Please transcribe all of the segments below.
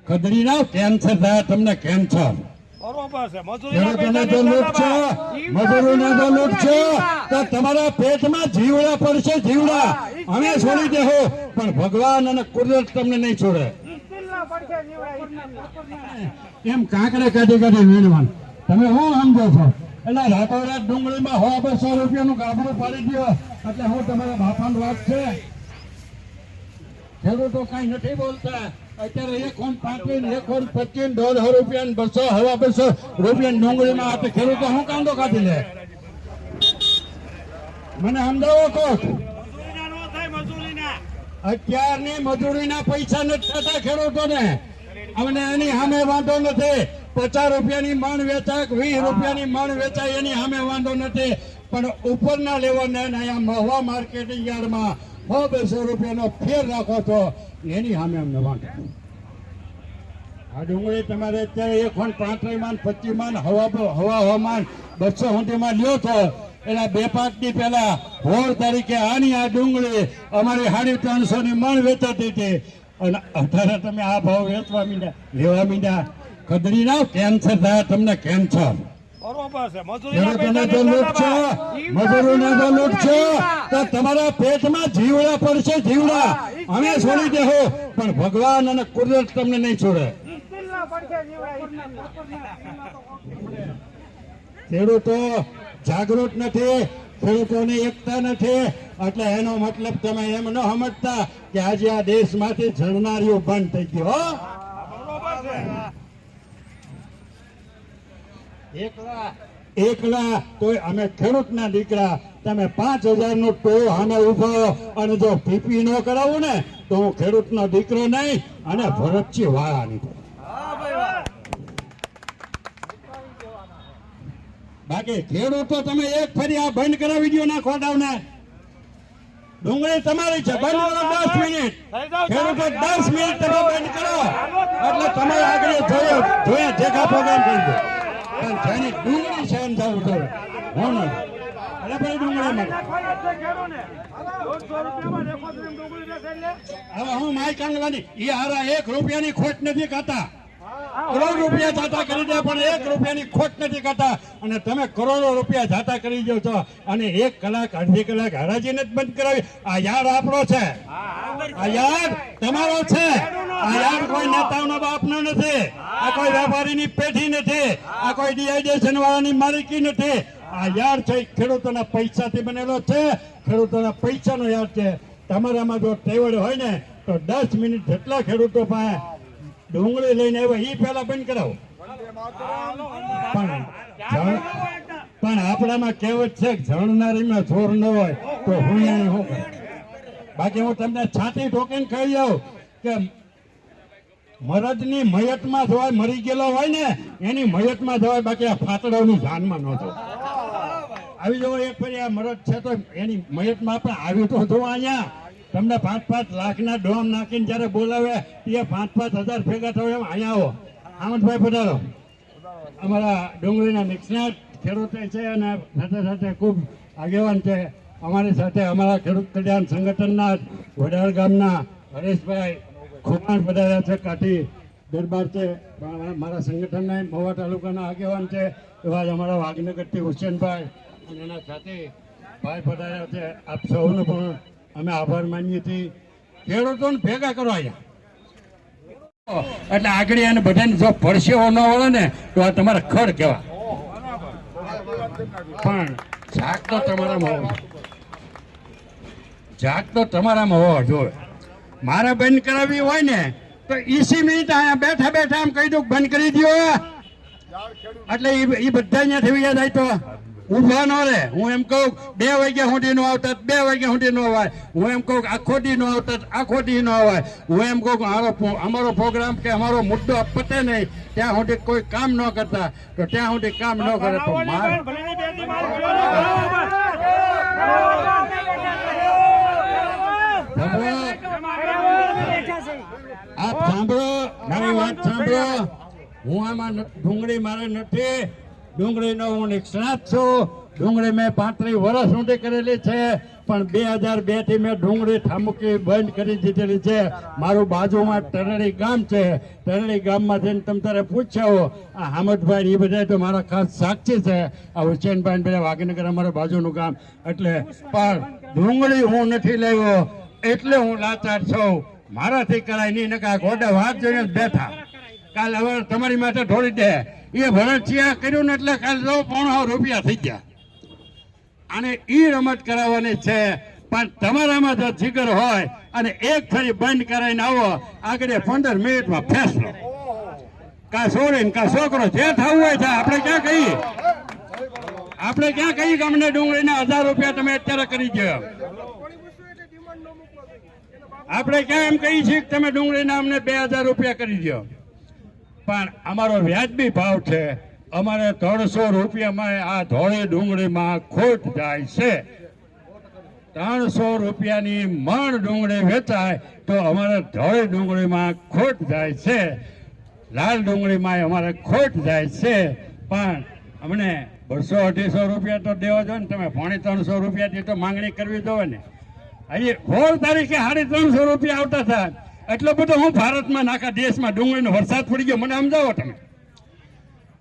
ખદડીના cancer થાય તમને cancer. મજૂરીના તો લૂંટ છે તો તમારા પેટમાં જીવડા પડશે જીવડા. અમે છોડી દેહો પણ ભગવાન અને કુદરત તમને નહીં છોડે. એમ કાંકરે કાઢી કાઢી વીણવાનું તમે શું સમજો છો? એટલે રાતોરાત ડુંગળીમાં 100-200 રૂપિયાનું ગાબડું પાડી દો એટલે હું તમારા બાપાની વાત છે. ખેડૂતો કઈ નથી બોલતા. અત્યારે 1.25, 1.25, 1.5 રૂપિયા, 200-2.5 રૂપિયા ડુંગળીમાં આપે. ખેડૂતો શું કાંદો કાઢી લે? મને સમજાવો કોક. અત્યારની મજૂરીના પૈસા નથી થતા ખેડૂતોને. અમને એની સામે વાંધો નથી. 50 રૂપિયાની મણ વેચાય, 20 રૂપિયાની મણ વેચાય, એની સામે વાંધો નથી. પણ ઉપરના લેવલને અહીંયા મહુવા માર્કેટિંગ યાર્ડમાં 100-200 રૂપિયાનો ફેર રાખો છો એની સામે અમને વાંધો. આ ડુંગળી તમારે અત્યારે 1.35 માં, 25 માં, હવામાન 200 સુધીમાં લ્યો છો. એના 2-5 દી પહેલા 16 તારીખે આની આ ડુંગળી અમારી 350 ની મણ વેચાતી હતી અને અત્યારે તમે આ ભાવ વેચવા મીંડ્યા, લેવા મીંડ્યા. ખદડીના કેન્સર થાય તમને કેન્સર. મજૂરીના તો લૂંટ છે તો તમારા પેટમાં જીવડા પડશે જીવડા. અમે છોડી દેહો પણ ભગવાન અને કુદરત તમને નહીં છોડે. ખેડૂતો જાગૃત નથી, ખેડૂતોની એકતા નથી. એટલે એનો મતલબ તમે એમ ન સમજતા કે આજે આ દેશમાંથી જણનારીઓ બંધ થઈ ગયો. એકલા તોય અમે ખેડૂતના દીકરા. તમે 5000 નો ટોળો સામે ઉભો અને જો પીપી ન કરાવું ને તો હું ખેડૂતનો દીકરો નહીં અને ભરતજી વાળા નહીં. બાકી ખેડૂતો તમે એક ફરી આ બંધ કરાવી દો ના ખોટાવને. ડુંગળી તમારી છે, બંધ કરો 10 મિનિટ. ખેડૂતો 10 મિનિટ તમે બંધ કરો એટલે તમે આગળ જોયા જેખા પ્રોગ્રામ કરી દો. જેની ડુંગળી છે એમ જવું જોઈએ. હું નહીં એટલે ભાઈ ડુંગળી હવે હું માય કાંગવાની એ હારા 1 રૂપિયાની ખોટ નથી ખાતા. કરોડ રૂપિયા જાતા કરી દે પણ 1 રૂપિયાની ખોટ નથી ખાતા. અને તમે કરોડો રૂપિયા જાતા કરી દો છો અને 1 કલાક, અડધી કલાક હરાજી નથી બંધ કરાવી. આ યાર આપણો છે, આ યાર તમારો છે. આ યાર કોઈ નેતાઓનો બાપનો નથી, આ કોઈ વેપારીની પેઢી નથી, આ કોઈ ડીઆઈડેશન વાળાની માલિકી નથી. આ યાર છે ખેડૂતોના પૈસાથી બનેલો છે, ખેડૂતોના પૈસાનો યાર છે. તમારામાં જો ટેવડ હોય ને તો 10 મિનિટ જેટલા ખેડૂતો પાસે ડુંગળી લઈને આવ્યા એ પહેલા બંધ કરાવો. પણ આપણામાં કહેવત છે કે જણનારીમાં જોર ન હોય તો હું શું કરે. બાકી હું તમને છાતી ઠોકીને કહી જાઉં કે મરદની મયતમાં જવાય, મરી ગયેલો હોય ને એની મયતમાં જવાય, બાકી આ ફાતડાની જાનમાં ન જવાય. આવી જવો એક ફરી આ મરદ છે તો એની મયતમાં આપણે આવ્યું તો જોવા. અહીંયા તમને 5-5 લાખના ડોમ નાખીને જયારે બોલાવે એ 5-5 હજાર ભેગા થયો એમ અહીંયા આવો. આમંતભાઈ પધારો. અમારા ડુંગળીના નિષ્ણાત ખેડૂતો છે અને સાથે સાથે ખૂબ આગેવાન છે. અમારી સાથે અમારા ખેડૂત કલ્યાણ સંગઠનના વડાળ ગામના હરેશભાઈ ખોપાણ પધાર્યા છે. કાઠી દરબાર છે મારા સંગઠનના મહુવા તાલુકાના આગેવાન છે. એવા જ અમારા વાઘનગરથી હુસેનભાઈ અને એના સાથે ભાઈ પધાર્યા છે. આપ સૌનો પણ અમે આભાર માનીએ છીએ. ખેડૂતોને ભેગા કરો અહીંયા એટલે આગળ અને બધાને જો પરસેવો ન વળે ને તો આ તમારા ખડ કહેવાય. પણ જાગ તો તમારામાં હોવો, જાગ તો તમારામાં હોવો જોઈએ. મારે બંધ કરાવી હોય ને તો 20 મિનિટ અહીંયા બેઠા બેઠા આમ કહી દઉં બંધ કરી દો એટલે એ બધા અહીંયા થઈ જાય તો ઉભા ન રહે. હું એમ કહું 2 વાગ્યા સુધી નો આવતા 2 વાગ્યા સુધી નો અવાય. હું એમ કહું આખો દી નો આવતા આખો દી નો અવાય. હું એમ કહું અમારો પ્રોગ્રામ કે અમારો મુદ્દો પતે નહીં ત્યાં સુધી કોઈ કામ ન કરતા તો ત્યાં સુધી કામ ન કરે તો આપ સાંભળો, મારી વાત સાંભળો. હું આમાં ડુંગળી મારે નથી. ડુંગળીનો હું નિષ્ણાત છું. ડુંગળી મેં 35 વર્ષ સુધી કરેલી છે, પણ 2002 થી મેં ડુંગળી ઠામુકી બંધ કરી દીધેલી છે. મારું બાજુમાં તરડી ગામ છે. તરડી ગામમાં જઈને તમે તારે પૂછ્યો, આ હામદભાઈ એ બધા તો મારા ખાસ સાક્ષી છે. આ હુસેનભાઈ બધા વાઘનગર અમારા બાજુનું ગામ. એટલે પણ ડુંગળી હું નથી લાવ્યો એટલે હું લાચાર છું. મારાથી કરાય નહીં, નકા ગોડા વાત જોઈને જ બેઠા. કાલ હવે તમારી માટે ઢોળી દે એ ભરતસિંહ કર્યું ને એટલે કાલ 9 રૂપિયા થઈ ગયા. અને એ રમત કરાવવાની છે. પણ તમારામાં જો જીગર હોય અને એક ફરી બંધ કરાવીને આવો, આગળ 15 મિનિટમાં ફેસલો. કા છોડીને કા છોકરો જે થવું હોય છે. આપણે ક્યાં કહીએ, આપણે ક્યાં કહીએ કે અમને ડુંગળીના 1000 રૂપિયા તમે અત્યારે કરી દો. આપણે ક્યાં એમ કહીએ છીએ કે તમે ડુંગળીના અમને 2000 રૂપિયા કરી દો. પણ અમારો વ્યાજબી ભાવ છે. અમારે 300 રૂપિયામાં આ ધોળી ડુંગળીમાં ખોટ જાય છે. 300 રૂપિયાની મણ ડુંગળી વેચાય તો અમારે ધોળી ડુંગળીમાં ખોટ જાય છે. લાલ ડુંગળીમાં અમારે ખોટ જાય છે. પણ અમને 200-250 રૂપિયા તો દેવા જો ને. તમે 350 રૂપિયાથી તો માંગણી કરવી દો ને. હજી 16 તારીખે 350 રૂપિયા આવતા હતા. એટલો બધો હું ભારતમાં આખા દેશમાં ડુંગળીનો વરસાદ પડી ગયો. મને સમજાવો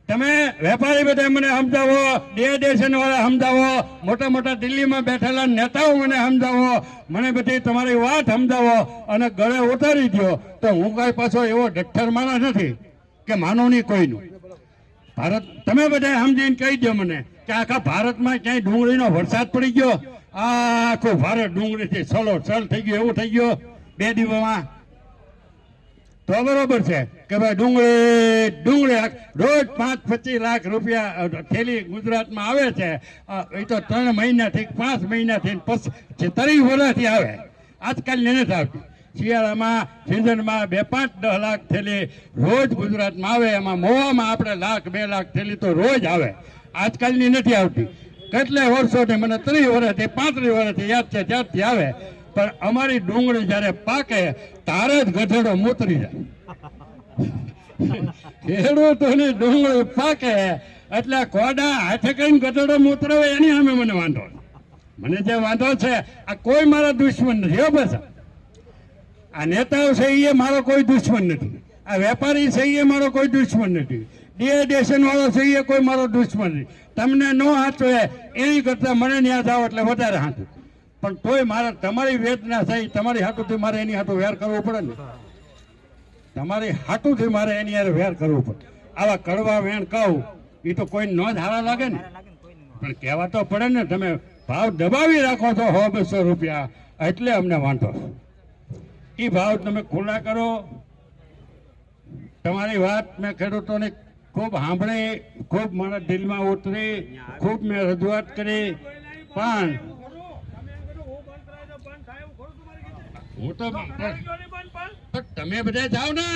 તમે વેપારી બધા મને સમજાવો, ડેશન વાળા સમજાવો, મોટા મોટા દિલ્હીમાં બેઠેલા નેતાઓ મને સમજાવો, મને બધી તમારી વાત સમજાવો અને ગળે ઉતારી દો. તો હું કઈ પાછો એવો ડઠ્ઠર માણસ નથી કે માનો નહીં કોઈનું. ભારત તમે બધા સમજીને કહી દો મને કે આખા ભારતમાં ક્યાંય ડુંગળીનો વરસાદ પડી ગયો. આખું ભારત ડુંગળીથી છલો છલ થઈ ગયો, એવું થઈ ગયો 2 દિવસમાં. તો બરોબર છે કે ભાઈ ડુંગળી રોજ 5-25 લાખ રૂપિયા થેલી ગુજરાતમાં આવે છે. એ તો 3 મહિનાથી 5 મહિનાથી 30 વર્ષથી આવે. આજકાલ નથી આવતી. શિયાળામાં સિઝનમાં 2-5-10 લાખ થેલી રોજ ગુજરાતમાં આવે. એમાં મોવામાં આપણે 1-2 લાખ થેલી તો રોજ આવે. આજકાલની નથી આવતી. કેટલાય વર્ષોથી મને 30 વર્ષથી 35 વર્ષથી યાદ છે ત્યારથી આવે. પણ અમારી ડુંગળી જયારે પાકે તારે જ ગધેડો મૂતરી જાય. ખેડૂતોની ડુંગળી પાકે એટલે કોડા હાથે કઈ ગધેડો મૂતરાવે એની સામે મને વાંધો. મને જે વાંધો છે આ કોઈ મારા દુશ્મન નથી. હો બસ આ નેતાઓ છે એ મારો કોઈ દુશ્મન નથી. આ વેપારી છે એ મારો કોઈ દુશ્મન નથી. ડેશન વાળો છે એ કોઈ મારો દુશ્મન નથી. તમને ન હાચવે એની કરતા મને ન્યા જાવ એટલે વધારે હાચું. પણ તોય મારે તમારી વેદના થઈ, તમારી હાટુથી મારે એની હાટું વેર કરવું પડે ને. તમારી હાટુથી મારે એની યાર વેર કરવું પડે. આવા કડવા વેણ કહું એ તો કોઈ ન જ હારા લાગે ને. પણ કહેવા તો પડે ને. તમે ભાવ દબાવી રાખો છો 100-200 રૂપિયા એટલે અમને વાંધો. એ ભાવ તમે ખુલ્લા કરો. તમારી વાત મેં ખેડૂતોને ખૂબ સાંભળી, ખૂબ મારા દિલમાં ઉતરી, ખૂબ મેં રજૂઆત કરી. પણ હું તો તમે બધા જાઓ ને.